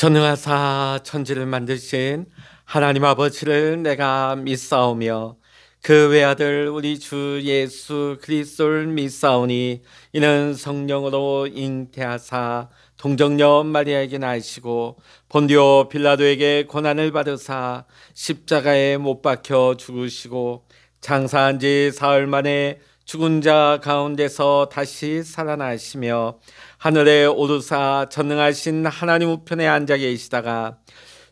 전능하사 천지를 만드신 하나님 아버지를 내가 믿사오며 그 외아들 우리 주 예수 그리스도를 믿사오니 이는 성령으로 잉태하사 동정녀 마리아에게 나시고 본디오 빌라도에게 고난을 받으사 십자가에 못 박혀 죽으시고 장사한 지 사흘 만에 죽은 자 가운데서 다시 살아나시며 하늘에 오르사 전능하신 하나님 우편에 앉아 계시다가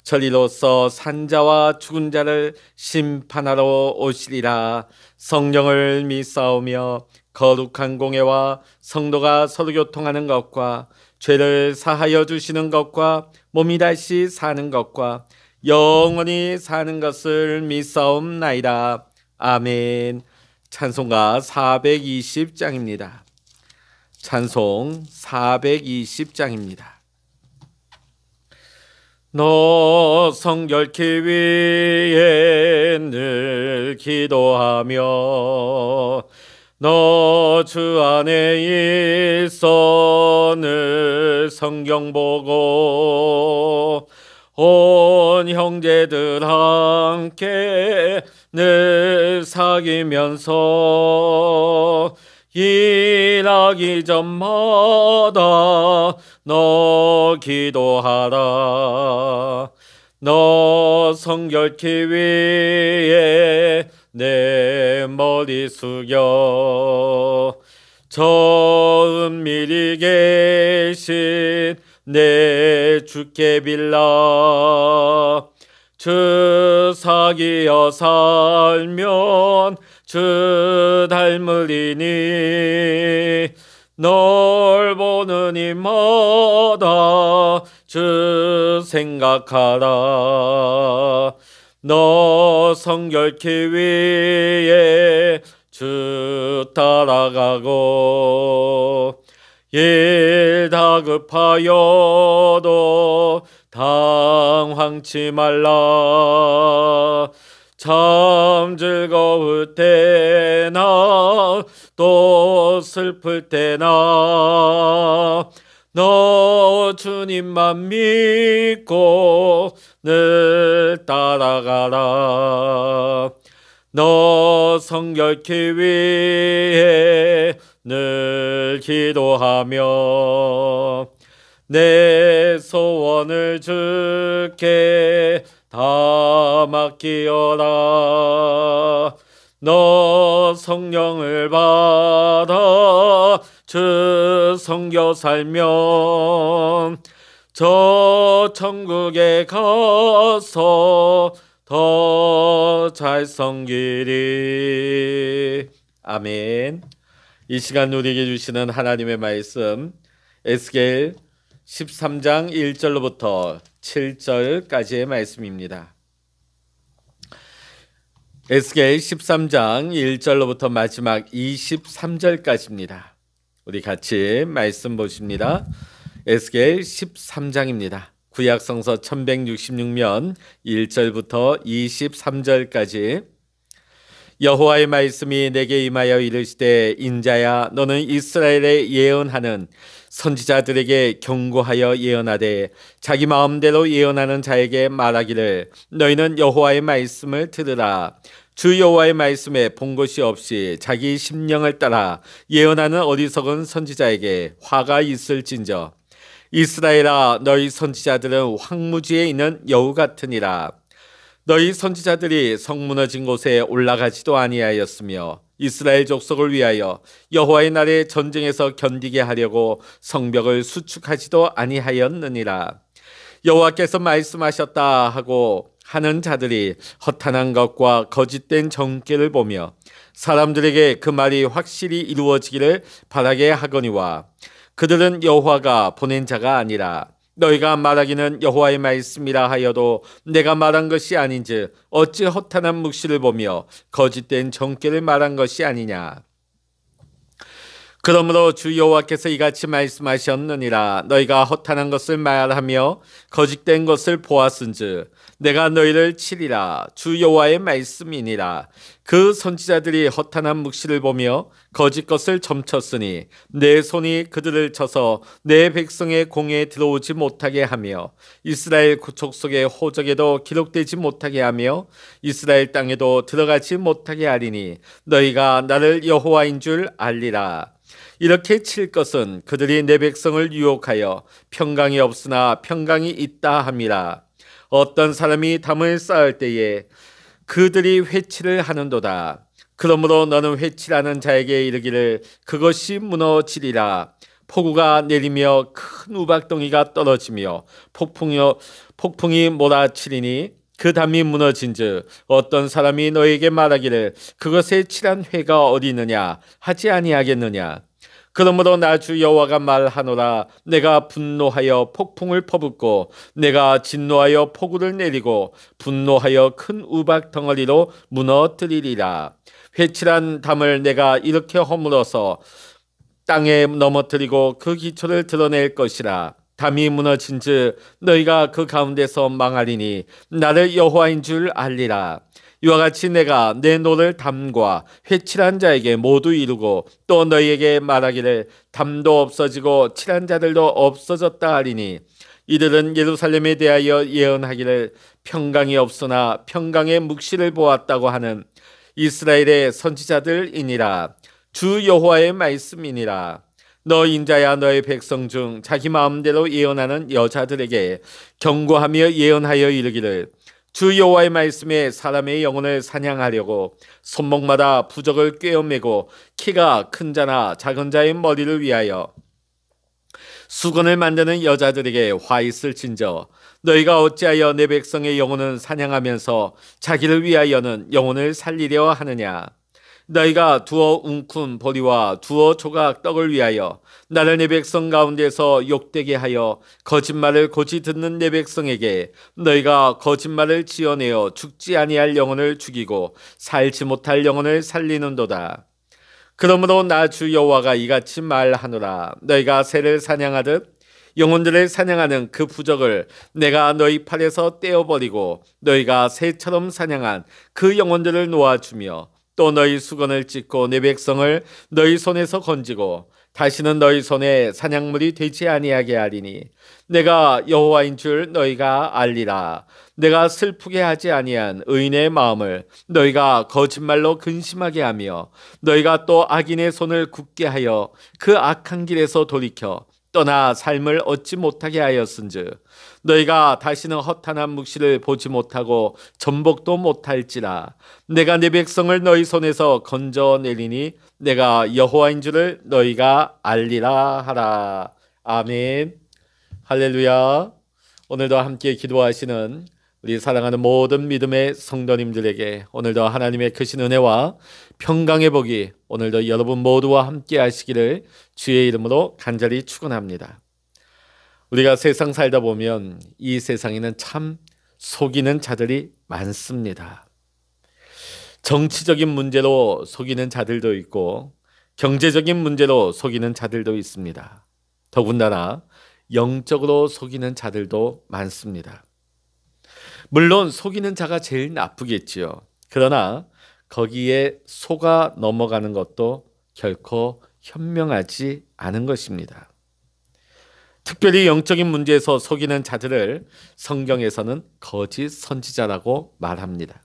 저리로서 산자와 죽은 자를 심판하러 오시리라. 성령을 믿사오며 거룩한 공예와 성도가 서로 교통하는 것과 죄를 사하여 주시는 것과 몸이 다시 사는 것과 영원히 사는 것을 믿사옵나이다. 아멘. 찬송가 420장입니다. 찬송 420장입니다. 너 성결케 위에 늘 기도하며 너 주 안에 있어 늘 성경 보고 온 형제들 함께 늘 사귀면서 일하기 전마다 너 기도하라. 너 성결케 위에 내 머리 숙여 저 은밀히 계신 내 주께 빌라. 주 사귀어 살면 주 닮으리니 널 보는 이마다 주 생각하라. 너 성결케 위에 주 따라가고 일 다급하여도 당황치 말라. 참 즐거울 때나 또 슬플 때나 너 주님만 믿고 늘 따라가라. 너 성결케 위에 늘 기도하며 내 소원을 주께 다 맡기어라. 너 성령을 받아 주 성겨 살면 저 천국에 가서 더 잘 섬기리. 아멘. 이 시간 우리에게 주시는 하나님의 말씀 에스겔 13장 1절로부터 7절까지의 말씀입니다. 에스겔 13장 1절로부터 마지막 23절까지입니다. 우리 같이 말씀 보십니다. 에스겔 13장입니다. 구약성서 1166면 1절부터 23절까지. 여호와의 말씀이 내게 임하여 이르시되 인자야 너는 이스라엘에 예언하는 선지자들에게 경고하여 예언하되 자기 마음대로 예언하는 자에게 말하기를 너희는 여호와의 말씀을 들으라. 주 여호와의 말씀에 본 것이 없이 자기 심령을 따라 예언하는 어리석은 선지자에게 화가 있을진저 이스라엘아 너희 선지자들은 황무지에 있는 여우 같으니라. 너희 선지자들이 성 무너진 곳에 올라가지도 아니하였으며 이스라엘 족속을 위하여 여호와의 날에 전쟁에서 견디게 하려고 성벽을 수축하지도 아니하였느니라. 여호와께서 말씀하셨다 하고 하는 자들이 허탄한 것과 거짓된 정죄를 보며 사람들에게 그 말이 확실히 이루어지기를 바라게 하거니와 그들은 여호와가 보낸 자가 아니라 너희가 말하기는 여호와의 말씀이라 하여도 내가 말한 것이 아닌즉 어찌 허탄한 묵시를 보며 거짓된 정죄를 말한 것이 아니냐. 그러므로 주 여호와께서 이같이 말씀하셨느니라. 너희가 허탄한 것을 말하며 거짓된 것을 보았은즉 내가 너희를 치리라. 주 여호와의 말씀이니라. 그 선지자들이 허탄한 묵시를 보며 거짓 것을 점쳤으니 내 손이 그들을 쳐서 내 백성의 공에 들어오지 못하게 하며 이스라엘 족속의 호적에도 기록되지 못하게 하며 이스라엘 땅에도 들어가지 못하게 하리니 너희가 나를 여호와인 줄 알리라. 이렇게 칠 것은 그들이 내 백성을 유혹하여 평강이 없으나 평강이 있다 함이라. 어떤 사람이 담을 쌓을 때에 그들이 회치를 하는도다. 그러므로 너는 회치라는 자에게 이르기를 그것이 무너지리라. 폭우가 내리며 큰 우박덩이가 떨어지며 폭풍이 몰아치리니 그 담이 무너진즉 어떤 사람이 너에게 말하기를 그것에 칠한 회가 어디 있느냐 하지 아니하겠느냐. 그러므로 나 주 여호와가 말하노라. 내가 분노하여 폭풍을 퍼붓고 내가 진노하여 폭우를 내리고 분노하여 큰 우박 덩어리로 무너뜨리리라. 회칠한 담을 내가 이렇게 허물어서 땅에 넘어뜨리고 그 기초를 드러낼 것이라. 담이 무너진즉 너희가 그 가운데서 망하리니 나를 여호와인 줄 알리라. 이와 같이 내가 내 노를 담과 회칠한 자에게 모두 이루고 또 너희에게 말하기를 담도 없어지고 칠한 자들도 없어졌다 하리니 이들은 예루살렘에 대하여 예언하기를 평강이 없으나 평강의 묵시를 보았다고 하는 이스라엘의 선지자들이니라. 주 여호와의 말씀이니라. 너 인자야 너의 백성 중 자기 마음대로 예언하는 여자들에게 경고하며 예언하여 이르기를 주 여호와의 말씀에 사람의 영혼을 사냥하려고 손목마다 부적을 꿰어매고 키가 큰 자나 작은 자의 머리를 위하여 수건을 만드는 여자들에게 화 있을진저 너희가 어찌하여 내 백성의 영혼을 사냥하면서 자기를 위하여는 영혼을 살리려 하느냐. 너희가 두어 웅큰 보리와 두어 조각 떡을 위하여 나를 내 백성 가운데서 욕되게 하여 거짓말을 고지 듣는 내 백성에게 너희가 거짓말을 지어내어 죽지 아니할 영혼을 죽이고 살지 못할 영혼을 살리는도다. 그러므로 나 주 여호와가 이같이 말하노라. 너희가 새를 사냥하듯 영혼들을 사냥하는 그 부적을 내가 너희 팔에서 떼어버리고 너희가 새처럼 사냥한 그 영혼들을 놓아주며 또 너희 수건을 찢고 내 백성을 너희 손에서 건지고 다시는 너희 손에 사냥물이 되지 아니하게 하리니 내가 여호와인 줄 너희가 알리라. 내가 슬프게 하지 아니한 의인의 마음을 너희가 거짓말로 근심하게 하며 너희가 또 악인의 손을 굳게 하여 그 악한 길에서 돌이켜 떠나 삶을 얻지 못하게 하였은즉 너희가 다시는 허탄한 묵시를 보지 못하고 전복도 못할지라. 내가 내 백성을 너희 손에서 건져내리니 내가 여호와인 줄을 너희가 알리라 하라. 아멘. 할렐루야. 오늘도 함께 기도하시는 우리 사랑하는 모든 믿음의 성도님들에게 오늘도 하나님의 크신 은혜와 평강의 복이 오늘도 여러분 모두와 함께 하시기를 주의 이름으로 간절히 축원합니다. 우리가 세상 살다 보면 이 세상에는 참 속이는 자들이 많습니다. 정치적인 문제로 속이는 자들도 있고 경제적인 문제로 속이는 자들도 있습니다. 더군다나 영적으로 속이는 자들도 많습니다. 물론 속이는 자가 제일 나쁘겠지요. 그러나 거기에 속아 넘어가는 것도 결코 현명하지 않은 것입니다. 특별히 영적인 문제에서 속이는 자들을 성경에서는 거짓 선지자라고 말합니다.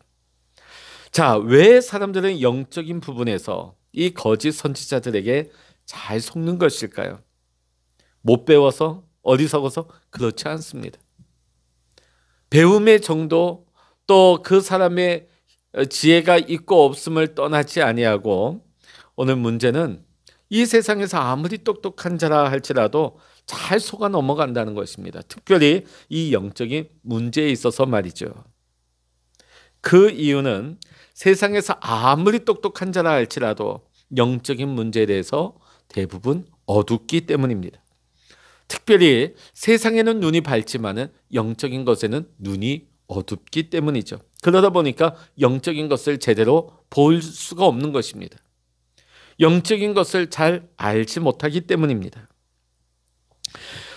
자, 왜 사람들은 영적인 부분에서 이 거짓 선지자들에게 잘 속는 것일까요? 못 배워서? 어리석어서? 그렇지 않습니다. 배움의 정도 또 그 사람의 지혜가 있고 없음을 떠나지 아니하고 오늘 문제는 이 세상에서 아무리 똑똑한 자라 할지라도 잘 속아 넘어간다는 것입니다. 특별히 이 영적인 문제에 있어서 말이죠. 그 이유는 세상에서 아무리 똑똑한 자라 할지라도 영적인 문제에 대해서 대부분 어둡기 때문입니다. 특별히 세상에는 눈이 밝지만은 영적인 것에는 눈이 어둡기 때문이죠. 그러다 보니까 영적인 것을 제대로 볼 수가 없는 것입니다. 영적인 것을 잘 알지 못하기 때문입니다.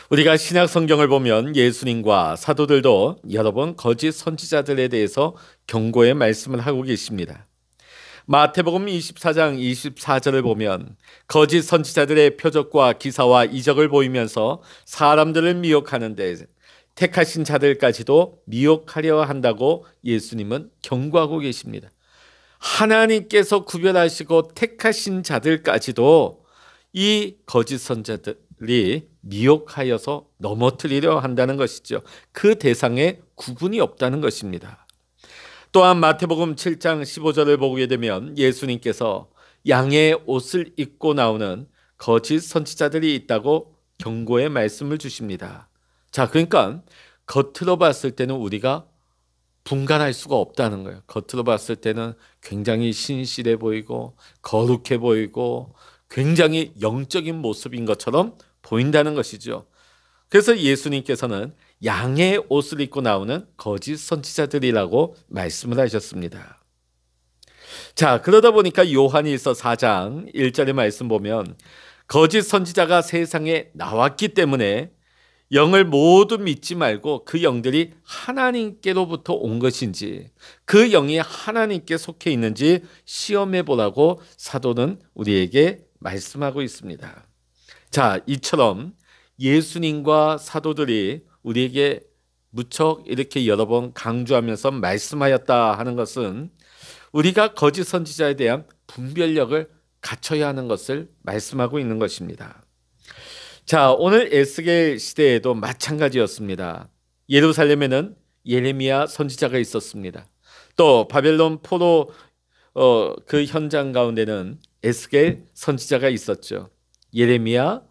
우리가 신약 성경을 보면 예수님과 사도들도 여러 번 거짓 선지자들에 대해서 경고의 말씀을 하고 계십니다. 마태복음 24장 24절을 보면 거짓 선지자들의 표적과 기사와 이적을 보이면서 사람들을 미혹하는데 택하신 자들까지도 미혹하려 한다고 예수님은 경고하고 계십니다. 하나님께서 구별하시고 택하신 자들까지도 이 거짓 선지자들이 미혹하여서 넘어뜨리려 한다는 것이죠. 그 대상에 구분이 없다는 것입니다. 또한 마태복음 7장 15절을 보게 되면 예수님께서 양의 옷을 입고 나오는 거짓 선지자들이 있다고 경고의 말씀을 주십니다. 자, 그러니까 겉으로 봤을 때는 우리가 분간할 수가 없다는 거예요. 겉으로 봤을 때는 굉장히 신실해 보이고 거룩해 보이고 굉장히 영적인 모습인 것처럼 보인다는 것이죠. 그래서 예수님께서는 양의 옷을 입고 나오는 거짓 선지자들이라고 말씀을 하셨습니다. 자, 그러다 보니까 요한일서 4장 1절의 말씀 보면 거짓 선지자가 세상에 나왔기 때문에 영을 모두 믿지 말고 그 영들이 하나님께로부터 온 것인지 그 영이 하나님께 속해 있는지 시험해 보라고 사도는 우리에게 말씀하고 있습니다. 자, 이처럼 예수님과 사도들이 우리에게 무척 이렇게 여러 번 강조하면서 말씀하였다 하는 것은 우리가 거짓 선지자에 대한 분별력을 갖춰야 하는 것을 말씀하고 있는 것입니다. 자, 오늘 에스겔 시대에도 마찬가지였습니다. 예루살렘에는 예레미야 선지자가 있었습니다. 또 바벨론 포로 그 현장 가운데는 에스겔 선지자가 있었죠. 예레미야,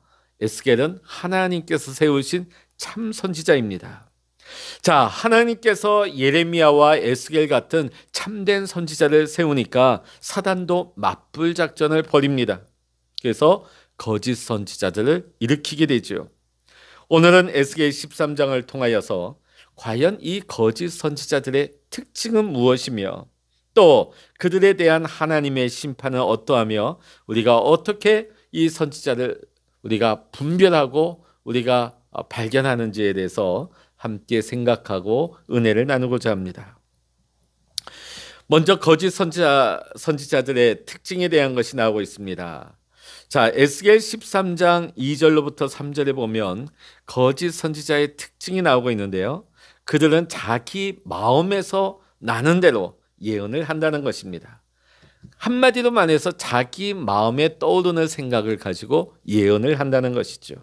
에스겔은 하나님께서 세우신 참 선지자입니다. 자, 하나님께서 예레미야와 에스겔 같은 참된 선지자를 세우니까 사단도 맞불 작전을 벌입니다. 그래서 거짓 선지자들을 일으키게 되죠. 오늘은 에스겔 13장을 통하여서 과연 이 거짓 선지자들의 특징은 무엇이며 또 그들에 대한 하나님의 심판은 어떠하며 우리가 어떻게 이 선지자를 우리가 분별하고 우리가 발견하는지에 대해서 함께 생각하고 은혜를 나누고자 합니다. 먼저 거짓 선지자들의 특징에 대한 것이 나오고 있습니다. 자, 에스겔 13장 2절로부터 3절에 보면 거짓 선지자의 특징이 나오고 있는데요. 그들은 자기 마음에서 나는 대로 예언을 한다는 것입니다. 한마디로 말해서 자기 마음에 떠오르는 생각을 가지고 예언을 한다는 것이죠.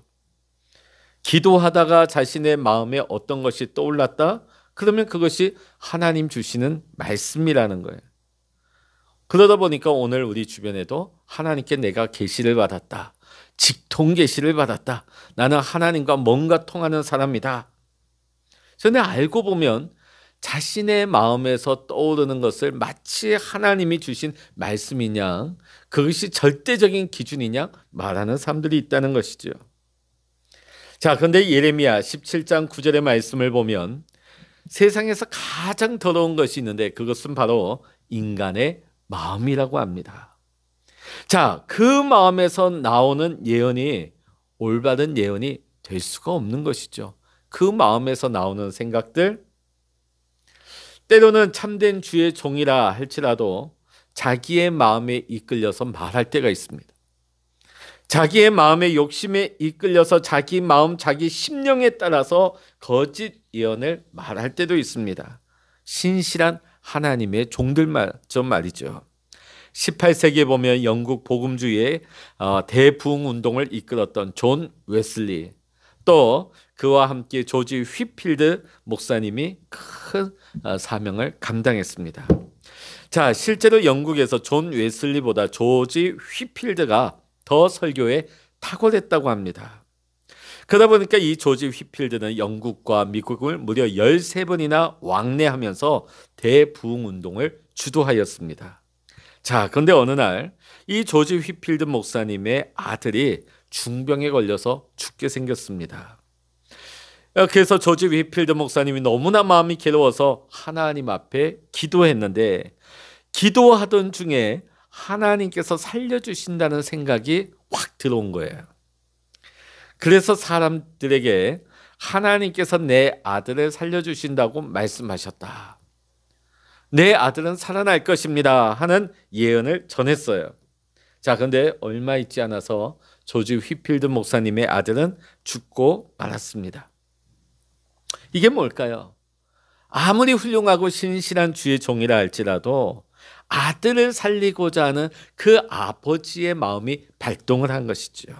기도하다가 자신의 마음에 어떤 것이 떠올랐다? 그러면 그것이 하나님 주시는 말씀이라는 거예요. 그러다 보니까 오늘 우리 주변에도 하나님께 내가 계시를 받았다. 직통 계시를 받았다. 나는 하나님과 뭔가 통하는 사람이다. 그런데 알고 보면 자신의 마음에서 떠오르는 것을 마치 하나님이 주신 말씀이냐, 그것이 절대적인 기준이냐 말하는 사람들이 있다는 것이죠. 자, 그런데 예레미야 17장 9절의 말씀을 보면 세상에서 가장 더러운 것이 있는데 그것은 바로 인간의 마음이라고 합니다. 자, 그 마음에서 나오는 예언이 올바른 예언이 될 수가 없는 것이죠. 그 마음에서 나오는 생각들, 때로는 참된 주의 종이라 할지라도 자기의 마음에 이끌려서 말할 때가 있습니다. 자기의 마음의 욕심에 이끌려서 자기 마음, 자기 심령에 따라서 거짓 예언을 말할 때도 있습니다. 신실한 하나님의 종들마저 말이죠. 18세기에 보면 영국 복음주의의 대부흥운동을 이끌었던 존 웨슬리, 또 그와 함께 조지 휘필드 목사님이 큰 사명을 감당했습니다. 자, 실제로 영국에서 존 웨슬리보다 조지 휘필드가 더 설교에 탁월했다고 합니다. 그러다 보니까 이 조지 휘필드는 영국과 미국을 무려 13번이나 왕래하면서 대부흥운동을 주도하였습니다. 자, 그런데 어느 날 이 조지 휘필드 목사님의 아들이 중병에 걸려서 죽게 생겼습니다. 그래서 조지 휘필드 목사님이 너무나 마음이 괴로워서 하나님 앞에 기도했는데 기도하던 중에 하나님께서 살려주신다는 생각이 확 들어온 거예요. 그래서 사람들에게 하나님께서 내 아들을 살려주신다고 말씀하셨다. 내 아들은 살아날 것입니다 하는 예언을 전했어요. 자, 그런데 얼마 있지 않아서 조지 휘필드 목사님의 아들은 죽고 말았습니다. 이게 뭘까요? 아무리 훌륭하고 신실한 주의 종이라 할지라도 아들을 살리고자 하는 그 아버지의 마음이 발동을 한 것이죠.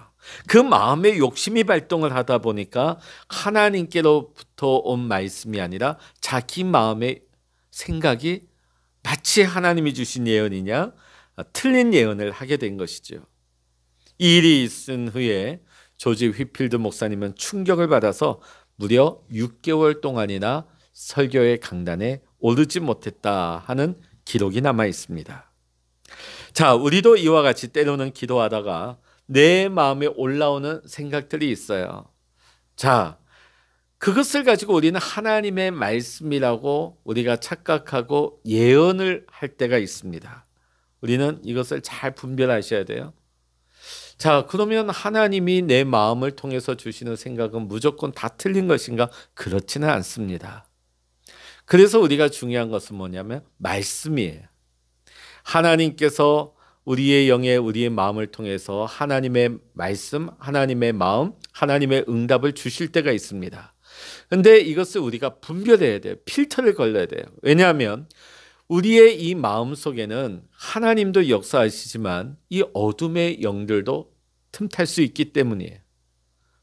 그 마음의 욕심이 발동을 하다 보니까 하나님께로부터 온 말씀이 아니라 자기 마음의 생각이 마치 하나님이 주신 예언이냐 틀린 예언을 하게 된 것이죠. 이 일이 있은 후에 조지 휘필드 목사님은 충격을 받아서 무려 6개월 동안이나 설교의 강단에 오르지 못했다 하는 기록이 남아 있습니다. 자, 우리도 이와 같이 때로는 기도하다가 내 마음에 올라오는 생각들이 있어요. 자, 그것을 가지고 우리는 하나님의 말씀이라고 우리가 착각하고 예언을 할 때가 있습니다. 우리는 이것을 잘 분별하셔야 돼요. 자, 그러면 하나님이 내 마음을 통해서 주시는 생각은 무조건 다 틀린 것인가? 그렇지는 않습니다. 그래서 우리가 중요한 것은 뭐냐면 말씀이에요. 하나님께서 우리의 영에 우리의 마음을 통해서 하나님의 말씀, 하나님의 마음, 하나님의 응답을 주실 때가 있습니다. 그런데 이것을 우리가 분별해야 돼요. 필터를 걸러야 돼요. 왜냐하면 우리의 이 마음 속에는 하나님도 역사하시지만 이 어둠의 영들도 틈탈 수 있기 때문이에요.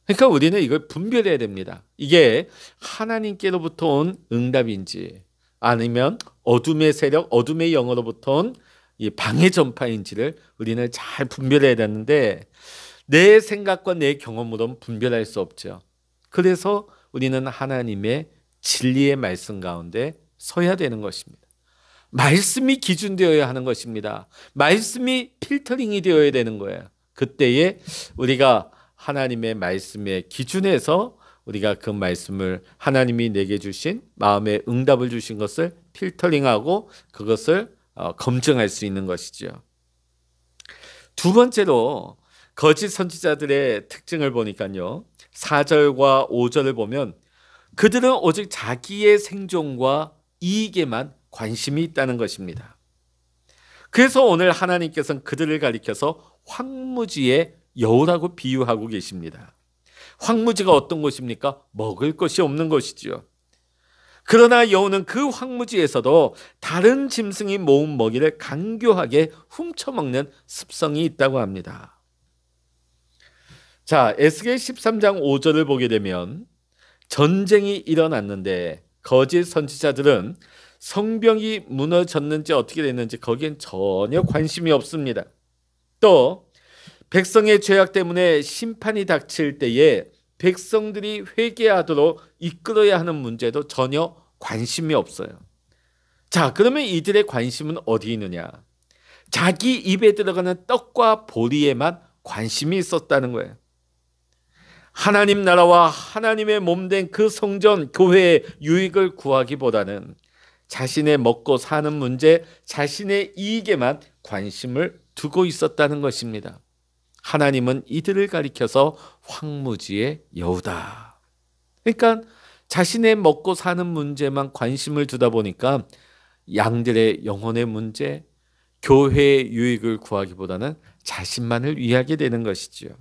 그러니까 우리는 이걸 분별해야 됩니다. 이게 하나님께로부터 온 응답인지 아니면 어둠의 세력, 어둠의 영으로부터 온 이 방해 전파인지를 우리는 잘 분별해야 되는데 내 생각과 내 경험으로는 분별할 수 없죠. 그래서 우리는 하나님의 진리의 말씀 가운데 서야 되는 것입니다. 말씀이 기준되어야 하는 것입니다. 말씀이 필터링이 되어야 되는 거예요. 그때에 우리가 하나님의 말씀의 기준에서 우리가 그 말씀을 하나님이 내게 주신 마음의 응답을 주신 것을 필터링하고 그것을 검증할 수 있는 것이죠. 두 번째로 거짓 선지자들의 특징을 보니까요. 4절과 5절을 보면 그들은 오직 자기의 생존과 이익에만 관심이 있다는 것입니다. 그래서 오늘 하나님께서는 그들을 가리켜서 황무지의 여우라고 비유하고 계십니다. 황무지가 어떤 곳입니까? 먹을 것이 없는 것이지요. 그러나 여우는 그 황무지에서도 다른 짐승이 모은 먹이를 간교하게 훔쳐먹는 습성이 있다고 합니다. 자, 에스겔 13장 5절을 보게 되면 전쟁이 일어났는데 거짓 선지자들은 성벽이 무너졌는지 어떻게 됐는지 거기엔 전혀 관심이 없습니다. 또 백성의 죄악 때문에 심판이 닥칠 때에 백성들이 회개하도록 이끌어야 하는 문제도 전혀 관심이 없어요. 자, 그러면 이들의 관심은 어디 있느냐? 자기 입에 들어가는 떡과 보리에만 관심이 있었다는 거예요. 하나님 나라와 하나님의 몸된 그 성전, 교회의 유익을 구하기보다는 자신의 먹고 사는 문제, 자신의 이익에만 관심을 두고 있었다는 것입니다. 하나님은 이들을 가리켜서 황무지의 여우다. 그러니까 자신의 먹고 사는 문제만 관심을 두다 보니까 양들의 영혼의 문제, 교회의 유익을 구하기보다는 자신만을 위하게 되는 것이지요.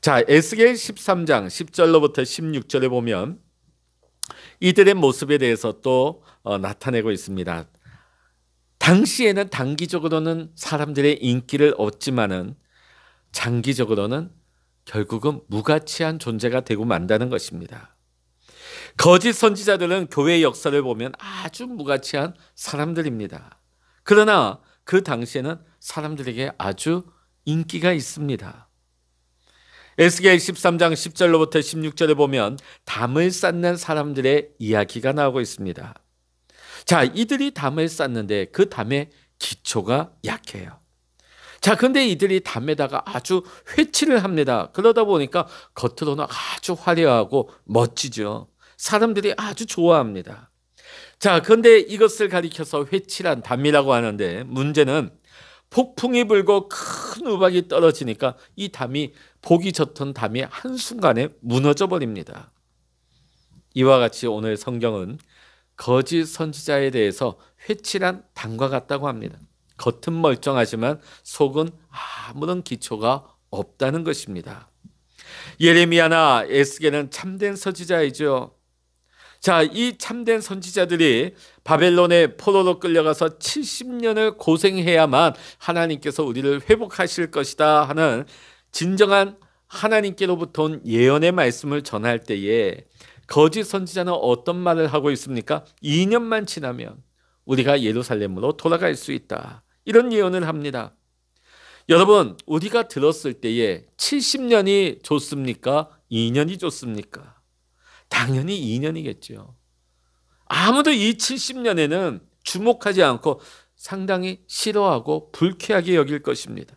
자, 에스겔 13장 10절로부터 16절에 보면 이들의 모습에 대해서 또 나타내고 있습니다. 당시에는 단기적으로는 사람들의 인기를 얻지만은 장기적으로는 결국은 무가치한 존재가 되고 만다는 것입니다. 거짓 선지자들은 교회의 역사를 보면 아주 무가치한 사람들입니다. 그러나 그 당시에는 사람들에게 아주 인기가 있습니다. 에스겔 13장 10절로부터 16절에 보면 담을 쌓는 사람들의 이야기가 나오고 있습니다. 자, 이들이 담을 쌓는데 그 담의 기초가 약해요. 자, 근데 이들이 담에다가 아주 회칠을 합니다. 그러다 보니까 겉으로는 아주 화려하고 멋지죠. 사람들이 아주 좋아합니다. 자, 그런데 이것을 가리켜서 회칠한 담이라고 하는데 문제는 폭풍이 불고 큰 우박이 떨어지니까 이 담이 보기 좋던 담이 한순간에 무너져 버립니다. 이와 같이 오늘 성경은 거짓 선지자에 대해서 회칠한 담과 같다고 합니다. 겉은 멀쩡하지만 속은 아무런 기초가 없다는 것입니다. 예레미야나 에스겔은 참된 선지자이죠. 자, 이 참된 선지자들이 바벨론의 포로로 끌려가서 70년을 고생해야만 하나님께서 우리를 회복하실 것이다 하는 진정한 하나님께로부터 온 예언의 말씀을 전할 때에 거짓 선지자는 어떤 말을 하고 있습니까? 2년만 지나면 우리가 예루살렘으로 돌아갈 수 있다. 이런 예언을 합니다. 여러분, 우리가 들었을 때에 70년이 좋습니까? 2년이 좋습니까? 당연히 2년이겠죠. 아무도 이 70년에는 주목하지 않고 상당히 싫어하고 불쾌하게 여길 것입니다.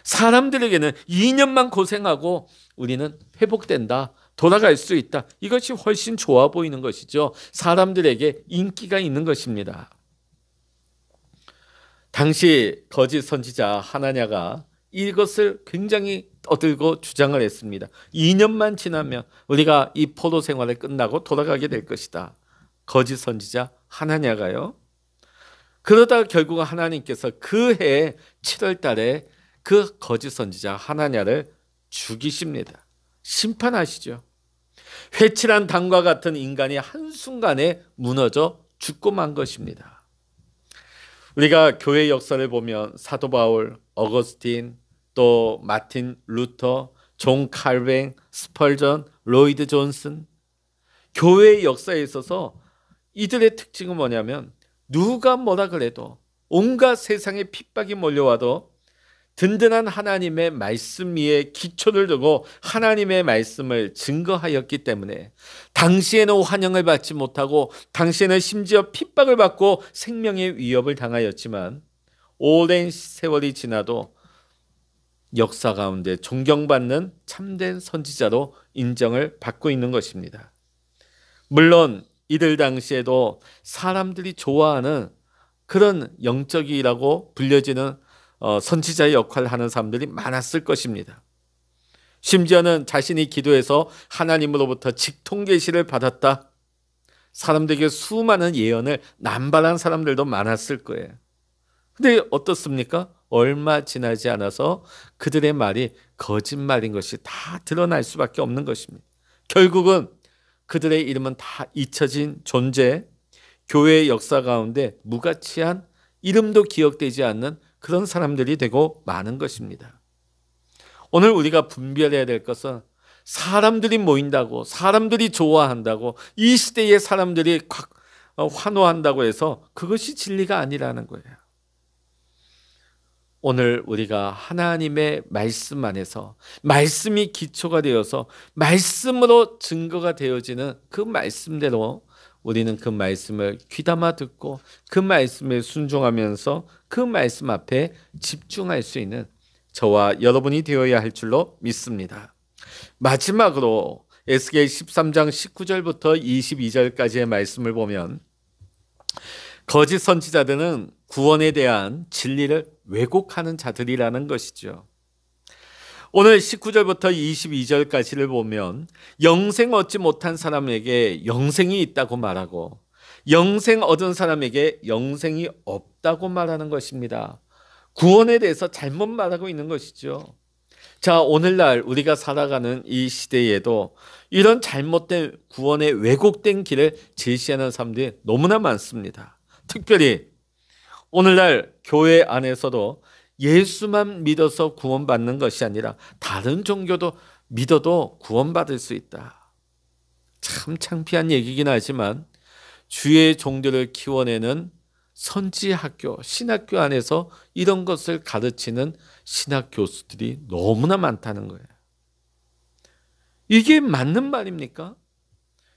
사람들에게는 2년만 고생하고 우리는 회복된다, 돌아갈 수 있다. 이것이 훨씬 좋아 보이는 것이죠. 사람들에게 인기가 있는 것입니다. 당시 거짓 선지자 하나냐가 이것을 굉장히 떠들고 주장을 했습니다. 2년만 지나면 우리가 이 포로 생활을 끝나고 돌아가게 될 것이다. 거짓 선지자 하나냐가요. 그러다가 결국 하나님께서 그 해 7월 달에 그 거짓 선지자 하나냐를 죽이십니다. 심판하시죠. 회칠한 담과 같은 인간이 한순간에 무너져 죽고 만 것입니다. 우리가 교회 역사를 보면 사도 바울, 어거스틴, 또 마틴 루터, 존 칼뱅, 스펄전, 로이드 존슨, 교회의 역사에 있어서 이들의 특징은 뭐냐면 누가 뭐라 그래도 온갖 세상의 핍박이 몰려와도 든든한 하나님의 말씀 위에 기초를 두고 하나님의 말씀을 증거하였기 때문에 당시에는 환영을 받지 못하고 당시에는 심지어 핍박을 받고 생명의 위협을 당하였지만 오랜 세월이 지나도 역사 가운데 존경받는 참된 선지자로 인정을 받고 있는 것입니다. 물론 이들 당시에도 사람들이 좋아하는 그런 영적이라고 불려지는 선지자의 역할을 하는 사람들이 많았을 것입니다. 심지어는 자신이 기도해서 하나님으로부터 직통계시를 받았다. 사람들에게 수많은 예언을 남발한 사람들도 많았을 거예요. 근데 어떻습니까? 얼마 지나지 않아서 그들의 말이 거짓말인 것이 다 드러날 수밖에 없는 것입니다. 결국은 그들의 이름은 다 잊혀진 존재, 교회의 역사 가운데 무가치한 이름도 기억되지 않는 그런 사람들이 되고 마는 것입니다. 오늘 우리가 분별해야 될 것은 사람들이 모인다고, 사람들이 좋아한다고, 이 시대의 사람들이 환호한다고 해서 그것이 진리가 아니라는 거예요. 오늘 우리가 하나님의 말씀 안에서 말씀이 기초가 되어서 말씀으로 증거가 되어지는 그 말씀대로 우리는 그 말씀을 귀담아 듣고 그 말씀에 순종하면서 그 말씀 앞에 집중할 수 있는 저와 여러분이 되어야 할 줄로 믿습니다. 마지막으로 에스겔 13장 19절부터 22절까지의 말씀을 보면 거짓 선지자들은 구원에 대한 진리를 왜곡하는 자들이라는 것이죠. 오늘 19절부터 22절까지를 보면 영생 얻지 못한 사람에게 영생이 있다고 말하고 영생 얻은 사람에게 영생이 없다고 말하는 것입니다. 구원에 대해서 잘못 말하고 있는 것이죠. 자, 오늘날 우리가 살아가는 이 시대에도 이런 잘못된 구원의 왜곡된 길을 제시하는 사람들이 너무나 많습니다. 특별히 오늘날 교회 안에서도 예수만 믿어서 구원받는 것이 아니라 다른 종교도 믿어도 구원받을 수 있다. 참 창피한 얘기긴 하지만 주의 종들을 키워내는 선지학교, 신학교 안에서 이런 것을 가르치는 신학교수들이 너무나 많다는 거예요. 이게 맞는 말입니까?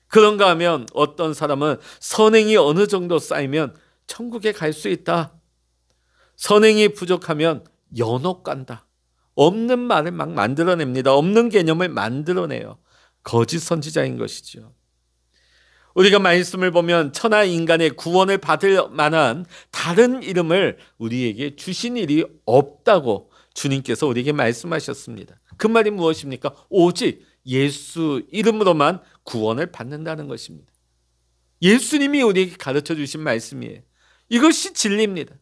그런가 하면 어떤 사람은 선행이 어느 정도 쌓이면 천국에 갈 수 있다. 선행이 부족하면 연옥 간다. 없는 말을 막 만들어냅니다. 없는 개념을 만들어내요. 거짓 선지자인 것이죠. 우리가 말씀을 보면 천하 인간의 구원을 받을 만한 다른 이름을 우리에게 주신 일이 없다고 주님께서 우리에게 말씀하셨습니다. 그 말이 무엇입니까? 오직 예수 이름으로만 구원을 받는다는 것입니다. 예수님이 우리에게 가르쳐 주신 말씀이에요. 이것이 진리입니다.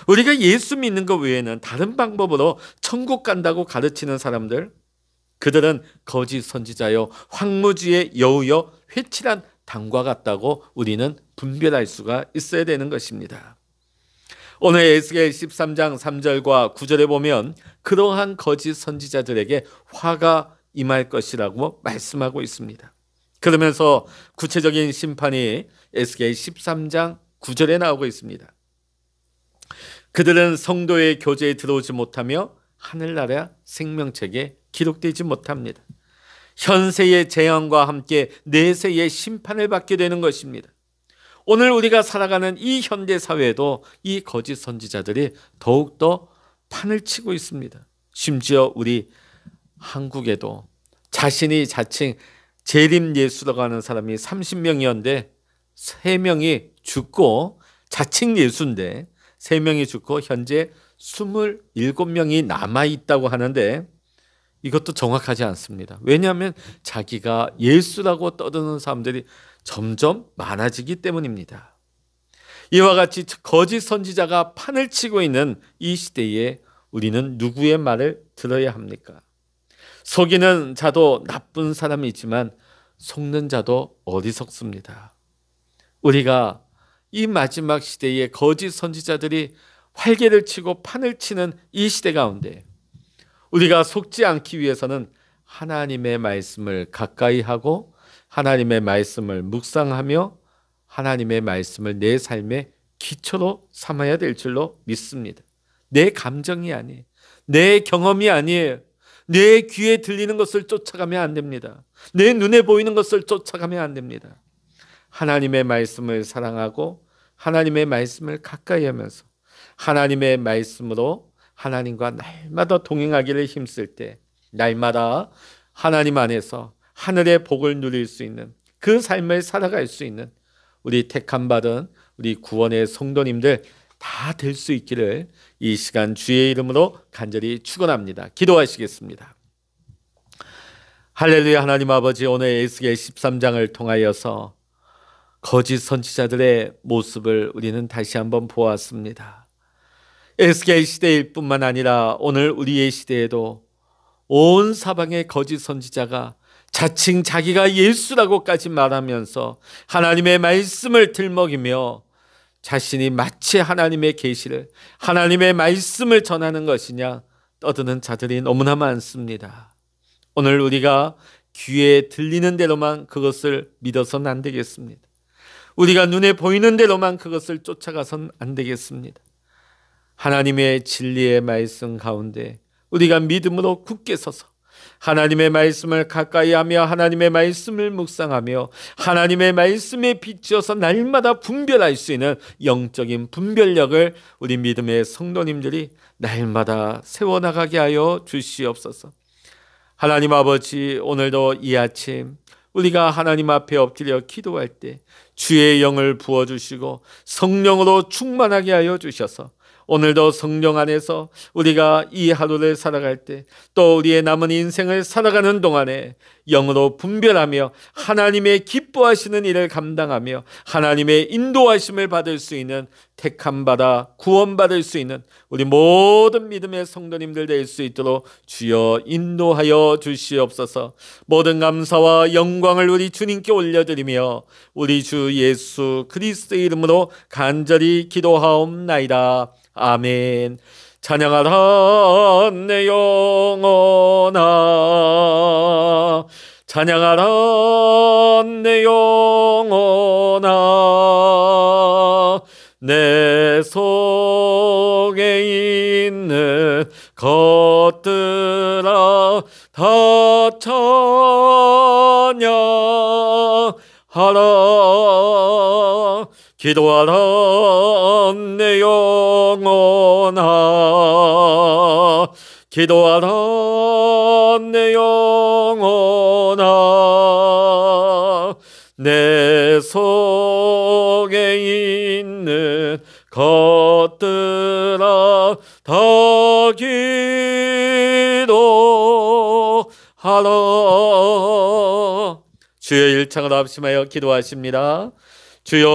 우리가 예수 믿는 것 외에는 다른 방법으로 천국 간다고 가르치는 사람들, 그들은 거짓 선지자여 황무지의 여우여 회칠한 당과 같다고 우리는 분별할 수가 있어야 되는 것입니다. 오늘 에스겔 13장 3절과 9절에 보면 그러한 거짓 선지자들에게 화가 임할 것이라고 말씀하고 있습니다. 그러면서 구체적인 심판이 에스겔 13장 9절에 나오고 있습니다. 그들은 성도의 교제에 들어오지 못하며 하늘나라 생명책에 기록되지 못합니다. 현세의 재앙과 함께 내세의 심판을 받게 되는 것입니다. 오늘 우리가 살아가는 이 현대 사회에도 이 거짓 선지자들이 더욱더 판을 치고 있습니다. 심지어 우리 한국에도 자신이 자칭 재림 예수라고 하는 사람이 30명이었는데 3명이 죽고, 자칭 예수인데 3명이 죽고 현재 27명이 남아있다고 하는데 이것도 정확하지 않습니다. 왜냐하면 자기가 예수라고 떠드는 사람들이 점점 많아지기 때문입니다. 이와 같이 거짓 선지자가 판을 치고 있는 이 시대에 우리는 누구의 말을 들어야 합니까? 속이는 자도 나쁜 사람이지만 속는 자도 어리석습니다. 우리가 이 마지막 시대에 거짓 선지자들이 활개를 치고 판을 치는 이 시대 가운데 우리가 속지 않기 위해서는 하나님의 말씀을 가까이 하고 하나님의 말씀을 묵상하며 하나님의 말씀을 내 삶의 기초로 삼아야 될 줄로 믿습니다. 내 감정이 아니에요. 내 경험이 아니에요. 내 귀에 들리는 것을 쫓아가면 안 됩니다. 내 눈에 보이는 것을 쫓아가면 안 됩니다. 하나님의 말씀을 사랑하고 하나님의 말씀을 가까이 하면서 하나님의 말씀으로 하나님과 날마다 동행하기를 힘쓸 때 날마다 하나님 안에서 하늘의 복을 누릴 수 있는 그 삶을 살아갈 수 있는 우리 택함받은 우리 구원의 성도님들 다 될 수 있기를 이 시간 주의 이름으로 간절히 축원합니다. 기도하시겠습니다. 할렐루야. 하나님 아버지, 오늘 에스겔 13장을 통하여서 거짓 선지자들의 모습을 우리는 다시 한번 보았습니다. 에스겔 시대일 뿐만 아니라 오늘 우리의 시대에도 온 사방의 거짓 선지자가 자칭 자기가 예수라고까지 말하면서 하나님의 말씀을 들먹이며 자신이 마치 하나님의 계시를, 하나님의 말씀을 전하는 것이냐 떠드는 자들이 너무나 많습니다. 오늘 우리가 귀에 들리는 대로만 그것을 믿어서는 안 되겠습니다. 우리가 눈에 보이는 대로만 그것을 쫓아가선 안 되겠습니다. 하나님의 진리의 말씀 가운데 우리가 믿음으로 굳게 서서 하나님의 말씀을 가까이 하며 하나님의 말씀을 묵상하며 하나님의 말씀에 비추어서 날마다 분별할 수 있는 영적인 분별력을 우리 믿음의 성도님들이 날마다 세워나가게 하여 주시옵소서. 하나님 아버지, 오늘도 이 아침 우리가 하나님 앞에 엎드려 기도할 때 주의 영을 부어주시고 성령으로 충만하게 하여 주셔서 오늘도 성령 안에서 우리가 이 하루를 살아갈 때 또 우리의 남은 인생을 살아가는 동안에 영으로 분별하며 하나님의 기뻐하시는 일을 감당하며 하나님의 인도하심을 받을 수 있는 택함받아 구원받을 수 있는 우리 모든 믿음의 성도님들 될 수 있도록 주여 인도하여 주시옵소서. 모든 감사와 영광을 우리 주님께 올려드리며 우리 주 예수 그리스도의 이름으로 간절히 기도하옵나이다. 아멘. 찬양하라 내 영혼아, 찬양하라 내 영혼아, 내 속에 있는 것들아 다 찬양하라. 기도하라 내 영혼아, 기도하라 내 영혼아, 속에 있는 것들아 다 기도하라. 주여 일창을 합심하여 기도하십니다. 주여